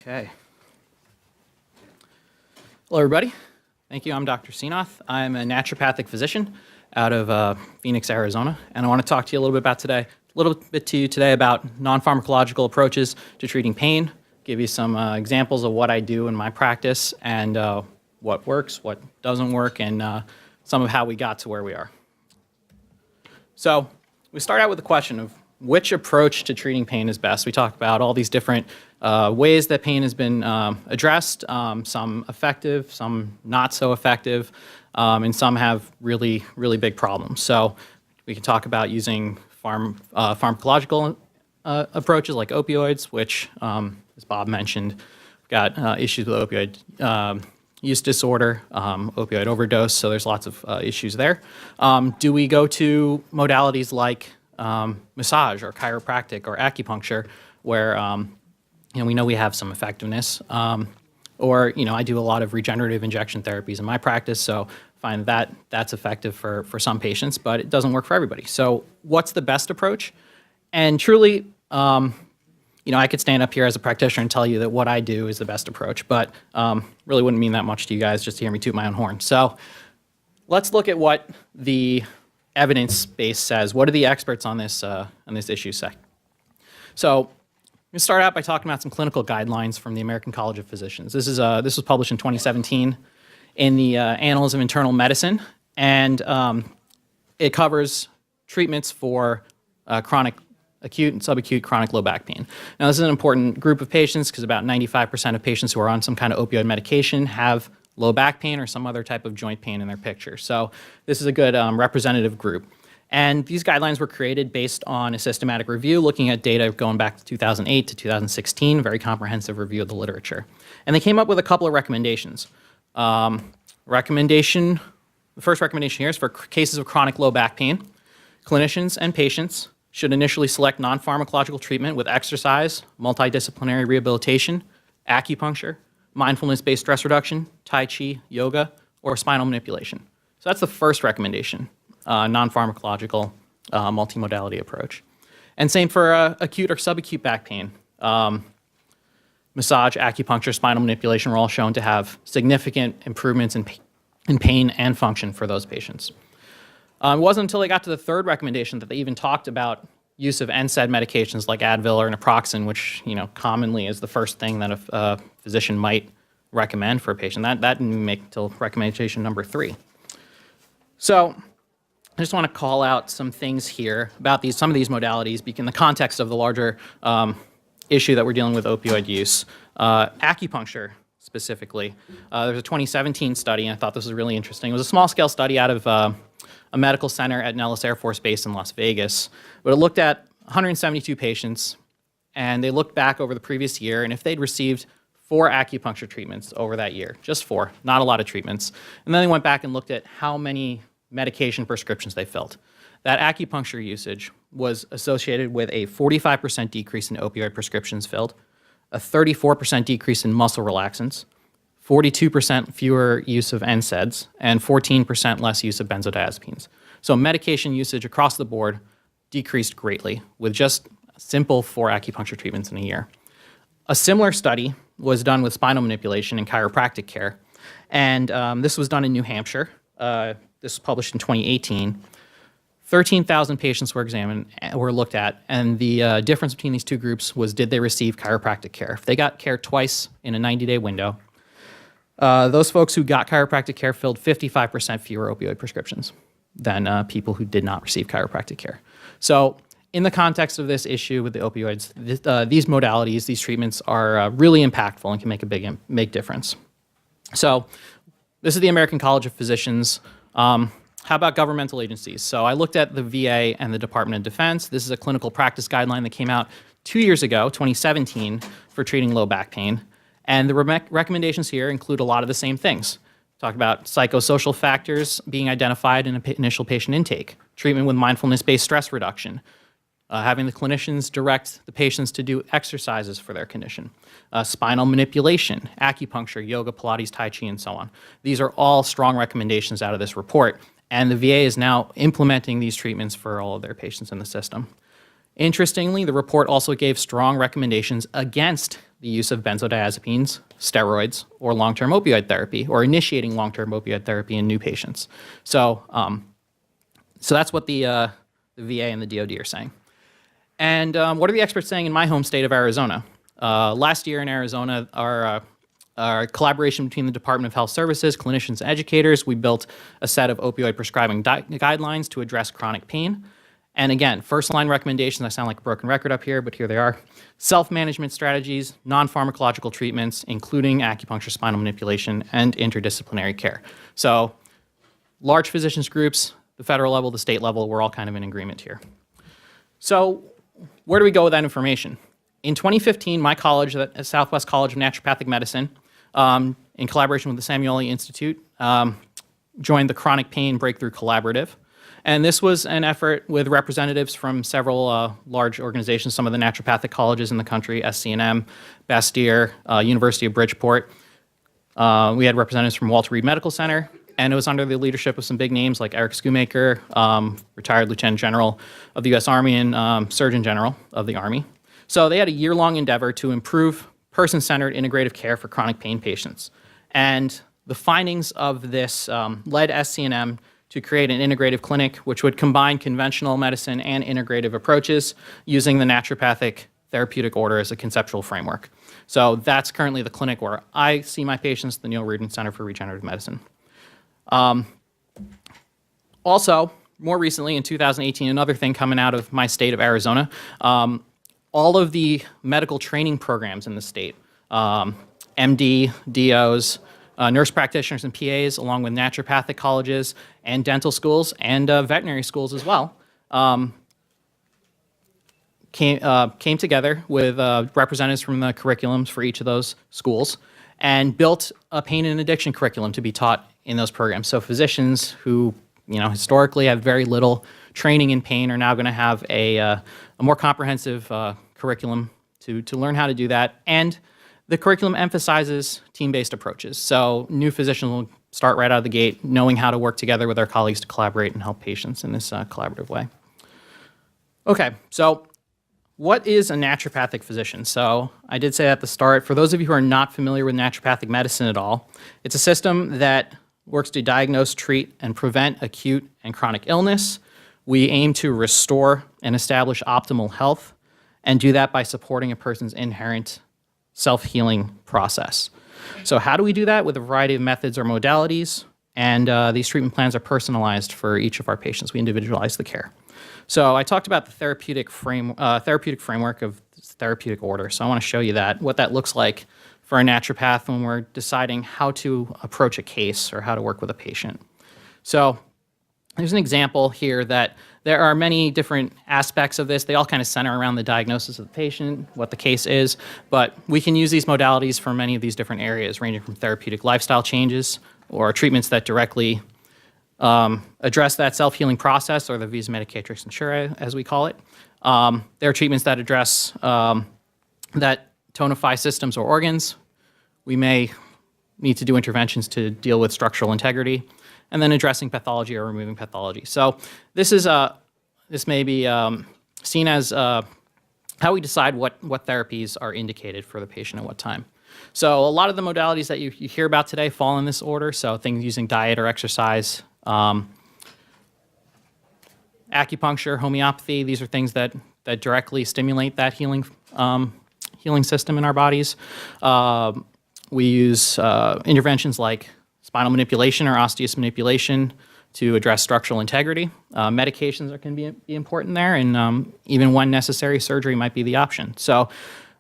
Okay. Hello, everybody. Thank you. I'm Dr. Seenauth. I'm a naturopathic physician out of Phoenix, Arizona, and I want to talk to you a little bit today about non-pharmacological approaches to treating pain, give you some examples of what I do in my practice and what works, what doesn't work, and some of how we got to where we are. So we start out with the question of which approach to treating pain is best. We talked about all these different ways that pain has been addressed, some effective, some not so effective, and some have really, really big problems. So we can talk about using pharmacological approaches like opioids, which, as Bob mentioned, we've got issues with opioid use disorder, opioid overdose, so there's lots of issues there. Do we go to modalities like massage or chiropractic or acupuncture where we know we have some effectiveness? Or I do a lot of regenerative injection therapies in my practice, so I find that that's effective for some patients, but it doesn't work for everybody. So what's the best approach? And truly, I could stand up here as a practitioner and tell you that what I do is the best approach, but really wouldn't mean that much to you guys just to hear me toot my own horn. So let's look at what the evidence base says. What do the experts on this issue say? So I'm going to start out by talking about some clinical guidelines from the American College of Physicians. This was published in 2017 in the Annals of Internal Medicine, and it covers treatments for chronic acute and subacute chronic low back pain. Now, this is an important group of patients because about 95% of patients who are on some kind of opioid medication have low back pain or some other type of joint pain in their picture. So this is a good representative group. And these guidelines were created based on a systematic review looking at data going back to 2008 to 2016, very comprehensive review of the literature. And they came up with a couple of recommendations. The first recommendation here is for cases of chronic low back pain. Clinicians and patients should initially select non-pharmacological treatment with exercise, multidisciplinary rehabilitation, acupuncture, mindfulness-based stress reduction, Tai Chi, yoga, or spinal manipulation. So that's the first recommendation, non-pharmacological multimodality approach. And same for acute or subacute back pain. Massage, acupuncture, spinal manipulation were all shown to have significant improvements in pain and function for those patients. It wasn't until they got to the third recommendation that they even talked about use of NSAID medications like Advil or naproxen, which commonly is the first thing that a physician might recommend for a patient. That didn't make till recommendation number 3. So I just want to call out some things here about some of these modalities in the context of the larger issue that we're dealing with opioid use. Acupuncture specifically. There's a 2017 study, and I thought this was really interesting. It was a small-scale study out of a medical center at Nellis Air Force Base in Las Vegas. But it looked at 172 patients, and they looked back over the previous year, and if they'd received 4 acupuncture treatments over that year, just 4, not a lot of treatments, and then they went back and looked at how many medication prescriptions they filled. That acupuncture usage was associated with a 45% decrease in opioid prescriptions filled, a 34% decrease in muscle relaxants, 42% fewer use of NSAIDs, and 14% less use of benzodiazepines. So medication usage across the board decreased greatly with just simple 4 acupuncture treatments in a year. A similar study was done with spinal manipulation and chiropractic care, and this was done in New Hampshire. This was published in 2018. 13,000 patients were looked at, and the difference between these two groups was did they receive chiropractic care. If they got care twice in a 90-day window, those folks who got chiropractic care filled 55% fewer opioid prescriptions than people who did not receive chiropractic care. So in the context of this issue with the opioids, these modalities, these treatments are really impactful and can make a big difference. So this is the American College of Physicians. How about governmental agencies? So I looked at the VA and the Department of Defense. This is a clinical practice guideline that came out 2 years ago, 2017, for treating low back pain. And the recommendations here include a lot of the same things. Talk about psychosocial factors being identified in initial patient intake, treatment with mindfulness-based stress reduction, having the clinicians direct the patients to do exercises for their condition, spinal manipulation, acupuncture, yoga, Pilates, Tai Chi, and so on. These are all strong recommendations out of this report, and the VA is now implementing these treatments for all of their patients in the system. Interestingly, the report also gave strong recommendations against the use of benzodiazepines, steroids, or long-term opioid therapy, or initiating long-term opioid therapy in new patients. So that's what the VA and the DoD are saying. And what are the experts saying in my home state of Arizona? Last year in Arizona, our collaboration between the Department of Health Services, clinicians, and educators, we built a set of opioid prescribing guidelines to address chronic pain. And again, first-line recommendations, I sound like a broken record up here, but here they are. Self-management strategies, non-pharmacological treatments, including acupuncture, spinal manipulation, and interdisciplinary care. So large physicians groups, the federal level, the state level, we're all kind of in agreement here. So where do we go with that information? In 2015, my college, at Southwest College of Naturopathic Medicine, in collaboration with the Samueli Institute, joined the Chronic Pain Breakthrough Collaborative. And this was an effort with representatives from several large organizations, some of the naturopathic colleges in the country, SCNM, Bastyr, University of Bridgeport. We had representatives from Walter Reed Medical Center, and it was under the leadership of some big names like Eric Schoonmaker, retired Lieutenant General of the U.S. Army and Surgeon General of the Army. So they had a year-long endeavor to improve person-centered integrative care for chronic pain patients. And the findings of this led SCNM to create an integrative clinic which would combine conventional medicine and integrative approaches using the naturopathic therapeutic order as a conceptual framework. So that's currently the clinic where I see my patients, the Neil Reardon Center for Regenerative Medicine. Also, more recently in 2018, another thing coming out of my state of Arizona, all of the medical training programs in the state, MD, DOs, nurse practitioners and PAs, along with naturopathic colleges and dental schools and veterinary schools as well, came together with representatives from the curriculums for each of those schools and built a pain and addiction curriculum to be taught in those programs. So physicians who historically have very little training in pain are now going to have a more comprehensive curriculum to learn how to do that. And the curriculum emphasizes team-based approaches. So new physicians will start right out of the gate knowing how to work together with their colleagues to collaborate and help patients in this collaborative way. Okay, so what is a naturopathic physician? So I did say at the start, for those of you who are not familiar with naturopathic medicine at all, it's a system that works to diagnose, treat, and prevent acute and chronic illness. We aim to restore and establish optimal health and do that by supporting a person's inherent self-healing process. So how do we do that? With a variety of methods or modalities, and these treatment plans are personalized for each of our patients. We individualize the care. So I talked about the therapeutic framework of therapeutic order, so I want to show you that, what that looks like for a naturopath when we're deciding how to approach a case or how to work with a patient. So there's an example here that there are many different aspects of this. They all kind of center around the diagnosis of the patient, what the case is, but we can use these modalities for many of these different areas, ranging from therapeutic lifestyle changes or treatments that directly address that self-healing process, or the vis medicatrix insura, as we call it. There are treatments that address, that tonify systems or organs. We may need to do interventions to deal with structural integrity, and then addressing pathology or removing pathology. So this may be seen as how we decide what therapies are indicated for the patient at what time. So a lot of the modalities that you hear about today fall in this order, so things using diet or exercise, acupuncture, homeopathy, these are things that directly stimulate that healing system in our bodies. We use interventions like spinal manipulation or osseous manipulation to address structural integrity. Medications can be important there, and even when necessary, surgery might be the option. So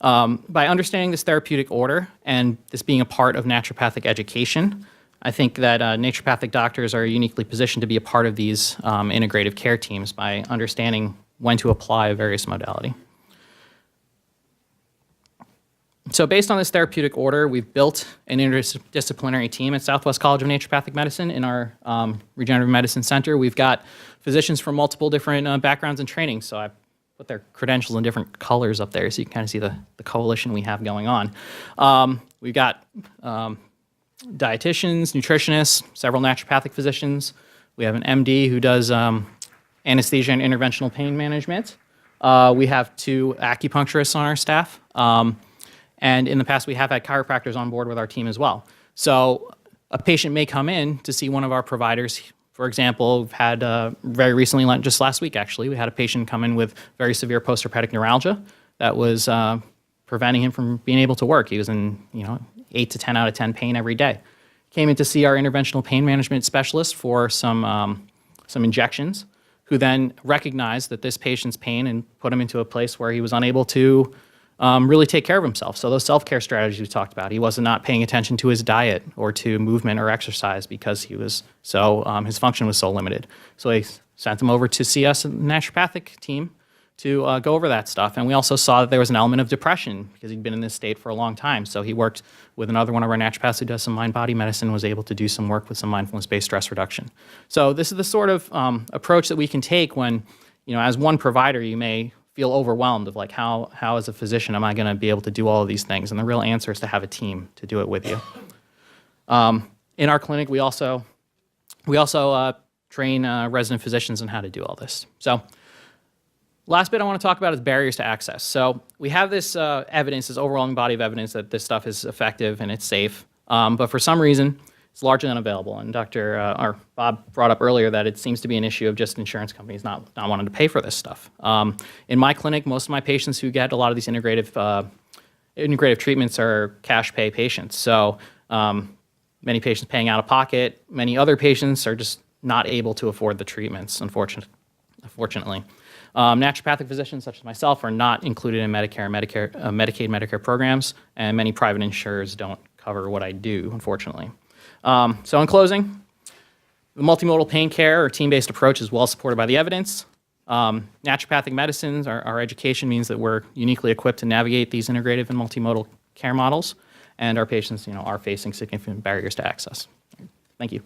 by understanding this therapeutic order and this being a part of naturopathic education, I think that naturopathic doctors are uniquely positioned to be a part of these integrative care teams by understanding when to apply a various modality. So based on this therapeutic order, we've built an interdisciplinary team at Southwest College of Naturopathic Medicine in our Regenerative Medicine Center. We've got physicians from multiple different backgrounds and trainings, so I put their credentials in different colors up there so you can kind of see the coalition we have going on. We've got dietitians, nutritionists, several naturopathic physicians. We have an MD who does anesthesia and interventional pain management. We have 2 acupuncturists on our staff. And in the past, we have had chiropractors on board with our team as well. So a patient may come in to see one of our providers. For example, we've had very recently, just last week actually, we had a patient come in with very severe postherpetic neuralgia that was preventing him from being able to work. He was in 8 to 10 out of 10 pain every day. Came in to see our interventional pain management specialist for some injections, who then recognized that this patient's pain and put him into a place where he was unable to really take care of himself. So those self-care strategies we talked about, he was not paying attention to his diet or to movement or exercise because he was his function was so limited. So he sent him over to see us, a naturopathic team, to go over that stuff. And we also saw that there was an element of depression because he'd been in this state for a long time. So he worked with another one of our naturopaths who does some mind-body medicine, was able to do some work with some mindfulness-based stress reduction. So this is the sort of approach that we can take when, as one provider, you may feel overwhelmed of like, how as a physician am I going to be able to do all of these things? And the real answer is to have a team to do it with you. In our clinic, we also train resident physicians on how to do all this. So last bit I want to talk about is barriers to access. So we have this evidence, this overwhelming body of evidence that this stuff is effective and it's safe, but for some reason, it's largely unavailable. And Bob brought up earlier that it seems to be an issue of just insurance companies not wanting to pay for this stuff. In my clinic, most of my patients who get a lot of these integrative treatments are cash pay patients. So many patients paying out of pocket. Many other patients are just not able to afford the treatments, unfortunately. Naturopathic physicians such as myself are not included in Medicare, Medicaid, Medicare programs, and many private insurers don't cover what I do, unfortunately. So in closing, the multimodal pain care or team-based approach is well supported by the evidence. Naturopathic medicines, our education means that we're uniquely equipped to navigate these integrative and multimodal care models, and our patients, are facing significant barriers to access. Thank you.